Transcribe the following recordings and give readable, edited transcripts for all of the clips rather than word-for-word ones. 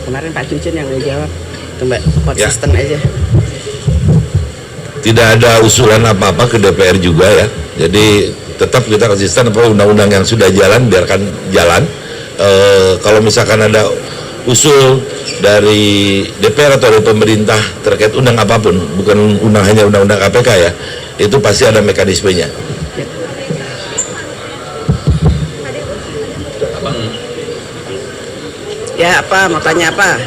Kemarin Pak Cucun yang menjawab, itu Mbak, konsisten aja. Tidak ada usulan apa-apa ke DPR juga ya. Jadi tetap kita konsisten apa undang-undang yang sudah jalan biarkan jalan. Kalau misalkan ada usul dari DPR atau dari pemerintah terkait undang apapun, bukan hanya undang-undang KPK ya, itu pasti ada mekanismenya. Ya apa, mau tanya apa?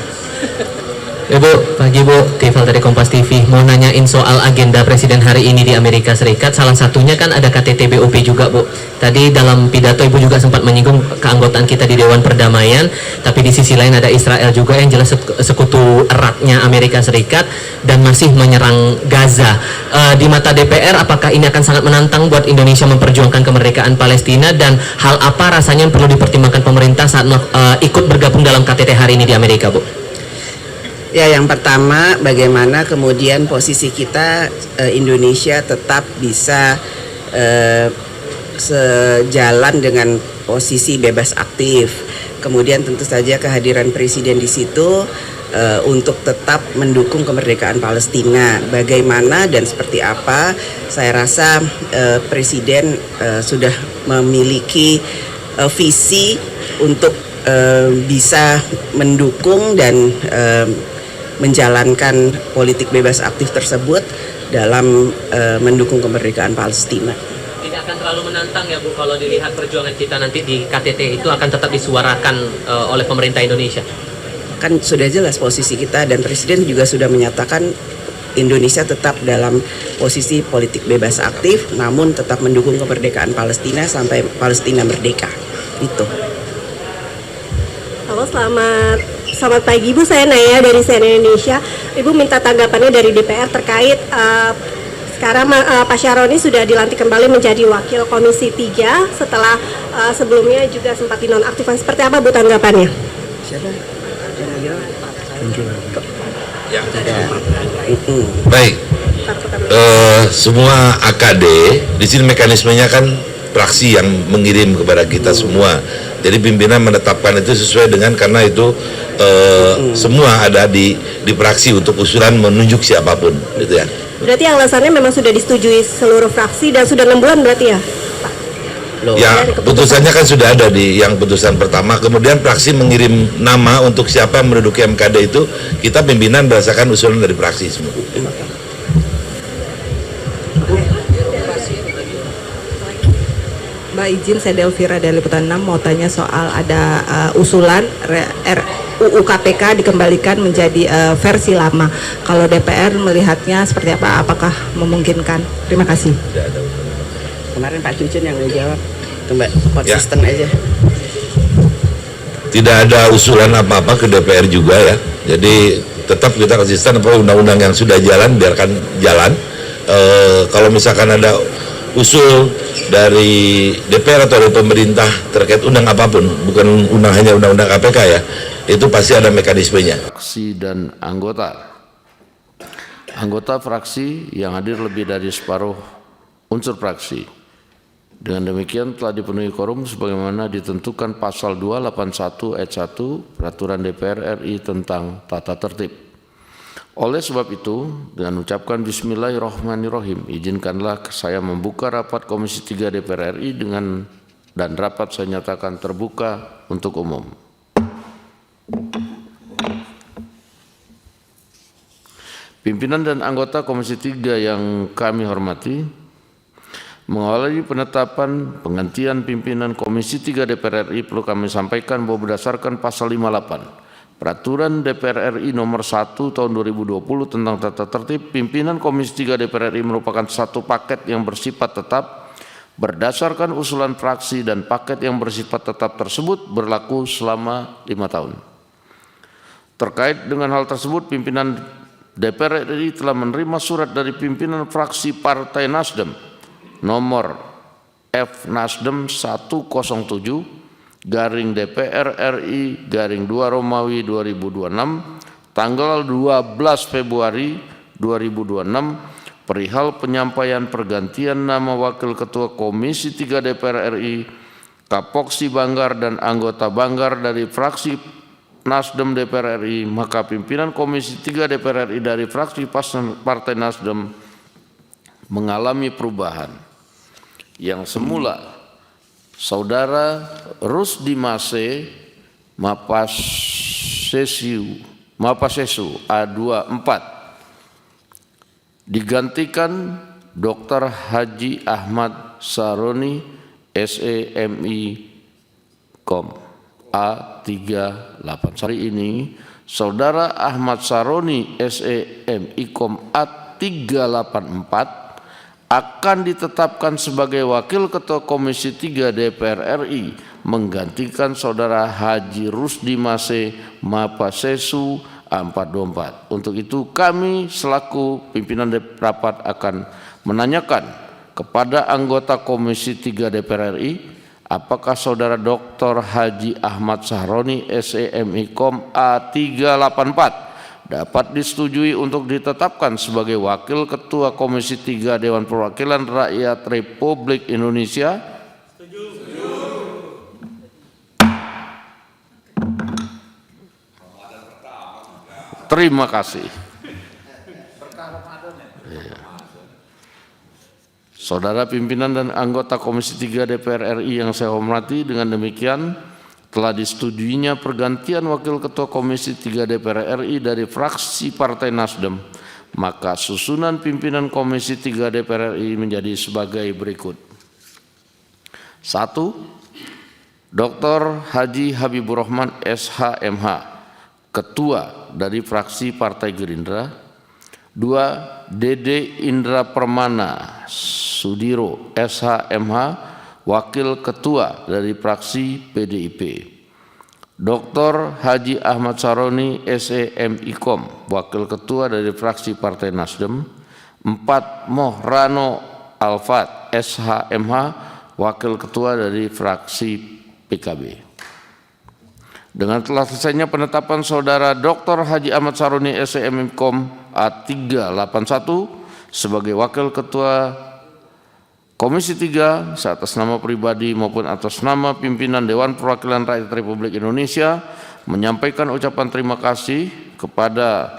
Ya Bu, pagi Bu, Tifal dari Kompas TV. Mau nanyain soal agenda Presiden hari ini di Amerika Serikat. Salah satunya kan ada KTT BOP juga Bu. Tadi dalam pidato Ibu juga sempat menyinggung keanggotaan kita di Dewan Perdamaian. Tapi di sisi lain ada Israel juga yang jelas sekutu eratnya Amerika Serikat dan masih menyerang Gaza. Di mata DPR, apakah ini akan sangat menantang buat Indonesia memperjuangkan kemerdekaan Palestina? Dan hal apa rasanya yang perlu dipertimbangkan pemerintah saat ikut bergabung dalam KTT hari ini di Amerika Bu? Ya, yang pertama bagaimana kemudian posisi kita Indonesia tetap bisa sejalan dengan posisi bebas aktif. Kemudian tentu saja kehadiran Presiden di situ untuk tetap mendukung kemerdekaan Palestina. Bagaimana dan seperti apa, saya rasa Presiden sudah memiliki visi untuk bisa mendukung dan menjalankan politik bebas aktif tersebut dalam mendukung kemerdekaan Palestina. Tidak akan terlalu menantang ya Bu kalau dilihat perjuangan kita nanti di KTT itu akan tetap disuarakan oleh pemerintah Indonesia? Kan sudah jelas posisi kita dan Presiden juga sudah menyatakan Indonesia tetap dalam posisi politik bebas aktif namun tetap mendukung kemerdekaan Palestina sampai Palestina merdeka. Itu. Halo, selamat pagi Ibu, saya Naya dari CNN Indonesia. Ibu minta tanggapannya dari DPR terkait sekarang Pak Syaroni sudah dilantik kembali menjadi Wakil Komisi 3 setelah sebelumnya juga sempat dinonaktifkan. Seperti apa Bu tanggapannya? Siapa? Ya. Baik. Semua AKD di sini mekanismenya kan fraksi yang mengirim kepada kita semua. Jadi pimpinan menetapkan itu sesuai dengan karena itu semua ada di fraksi untuk usulan menunjuk siapapun, gitu ya. Berarti alasannya memang sudah disetujui seluruh fraksi dan sudah 6 bulan berarti ya, Pak? Ya, putusannya kan sudah ada di yang putusan pertama. Kemudian fraksi mengirim nama untuk siapa yang menduduki MKD itu, kita pimpinan berdasarkan usulan dari fraksi semua. Mbak izin, saya Delvira dari Liputan 6 mau tanya soal ada usulan RUU KPK dikembalikan menjadi versi lama. Kalau DPR melihatnya seperti apa? Apakah memungkinkan? Terima kasih. Kemarin Pak Cucun yang menjawab, itu Mbak, konsisten aja. Tidak ada usulan apa-apa ke DPR juga ya. Jadi tetap kita konsisten apa undang-undang yang sudah jalan biarkan jalan. Kalau misalkan ada usul dari DPR atau dari pemerintah terkait undang apapun, bukan hanya undang-undang KPK ya, itu pasti ada mekanismenya. Fraksi dan anggota fraksi yang hadir lebih dari separuh unsur fraksi. Dengan demikian telah dipenuhi quorum sebagaimana ditentukan pasal 281 ayat 1 Peraturan DPR RI tentang tata tertib. Oleh sebab itu, dengan ucapkan Bismillahirrahmanirrahim, izinkanlah saya membuka rapat Komisi 3 DPR RI dan rapat saya nyatakan terbuka untuk umum. Pimpinan dan anggota Komisi 3 yang kami hormati, mengawali penetapan penggantian pimpinan Komisi 3 DPR RI perlu kami sampaikan bahwa berdasarkan pasal 58 Peraturan DPR RI nomor 1 tahun 2020 tentang tata tertib, pimpinan Komisi 3 DPR RI merupakan satu paket yang bersifat tetap berdasarkan usulan fraksi dan paket yang bersifat tetap tersebut berlaku selama 5 tahun. Terkait dengan hal tersebut, pimpinan DPR RI telah menerima surat dari pimpinan fraksi Partai Nasdem nomor F Nasdem 107 garing DPR RI garing 2 Romawi 2026 tanggal 12 Februari 2026 perihal penyampaian pergantian nama Wakil Ketua Komisi 3 DPR RI, Kapoksi Banggar dan anggota Banggar dari fraksi Nasdem DPR RI, maka pimpinan Komisi 3 DPR RI dari fraksi Partai Nasdem mengalami perubahan. Yang semula Saudara Rusdi Mase Mapasesu A24 digantikan Dr. Haji Ahmad Saroni SEMI Kom A38. Hari ini Saudara Ahmad Saroni SEMI Kom A384 akan ditetapkan sebagai Wakil Ketua Komisi 3 DPR RI menggantikan Saudara Haji Rusdi Mase Mapasesu A424. Untuk itu kami selaku pimpinan rapat akan menanyakan kepada anggota Komisi 3 DPR RI, apakah Saudara Dr. Haji Ahmad Saroni SEMI Kom A384 dapat disetujui untuk ditetapkan sebagai Wakil Ketua Komisi 3 Dewan Perwakilan Rakyat Republik Indonesia? Setuju. Terima kasih. Saudara pimpinan dan anggota Komisi 3 DPR RI yang saya hormati, dengan demikian telah disetujuinya pergantian Wakil Ketua Komisi 3 DPR RI dari fraksi Partai Nasdem, maka susunan pimpinan Komisi 3 DPR RI menjadi sebagai berikut. 1. Dr. Haji Habibur Rahman SHMH, Ketua dari fraksi Partai Gerindra. 2. Dede Indra Permana Sudiro SHMH, Wakil Ketua dari fraksi PDIP. Dr. Haji Ahmad Saroni SEMI Kom, Wakil Ketua dari fraksi Partai Nasdem. 4. Mohrano Alfat SHMH, Wakil Ketua dari fraksi PKB. Dengan telah selesainya penetapan Saudara Dr. Haji Ahmad Saroni SEMI Kom A381 sebagai Wakil Ketua Komisi 3 atas nama pribadi maupun atas nama pimpinan Dewan Perwakilan Rakyat Republik Indonesia menyampaikan ucapan terima kasih kepada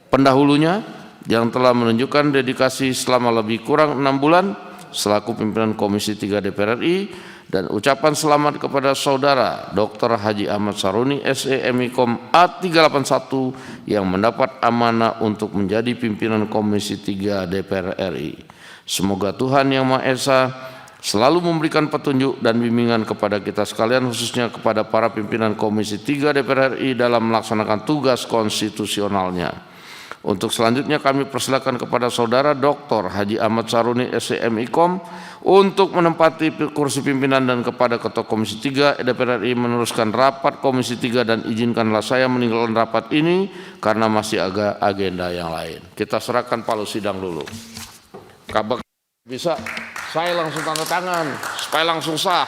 pendahulunya yang telah menunjukkan dedikasi selama lebih kurang 6 bulan selaku pimpinan Komisi 3 DPR RI, dan ucapan selamat kepada Saudara Dr. Haji Ahmad Saroni SEMI Kom A381 yang mendapat amanah untuk menjadi pimpinan Komisi 3 DPR RI. Semoga Tuhan Yang Maha Esa selalu memberikan petunjuk dan bimbingan kepada kita sekalian, khususnya kepada para pimpinan Komisi 3 DPR RI dalam melaksanakan tugas konstitusionalnya. Untuk selanjutnya kami persilakan kepada Saudara Dr. Haji Ahmad Saroni SEMI Kom untuk menempati kursi pimpinan, dan kepada Ketua Komisi 3 DPR RI meneruskan rapat Komisi 3, dan izinkanlah saya meninggalkan rapat ini karena masih ada agenda yang lain. Kita serahkan palu sidang dulu. Kabak bisa, saya langsung tanda tangan supaya langsung sah.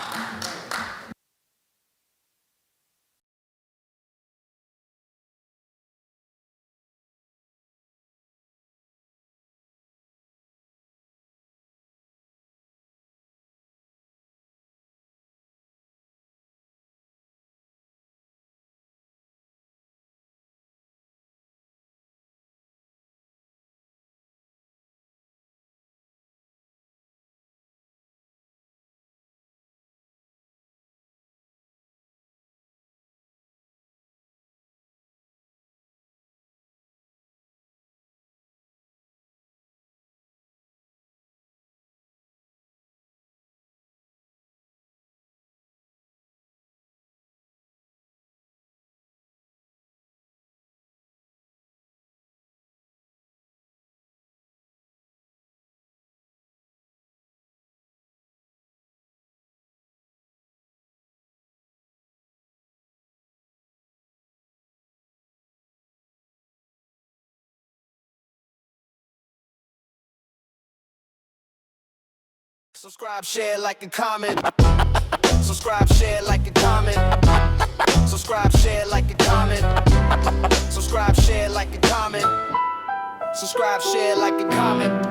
Subscribe, share, like, and comment. Subscribe, share, like, and comment. Subscribe, share, like, and comment. Subscribe, share, like, and comment. Subscribe, share, like, and comment.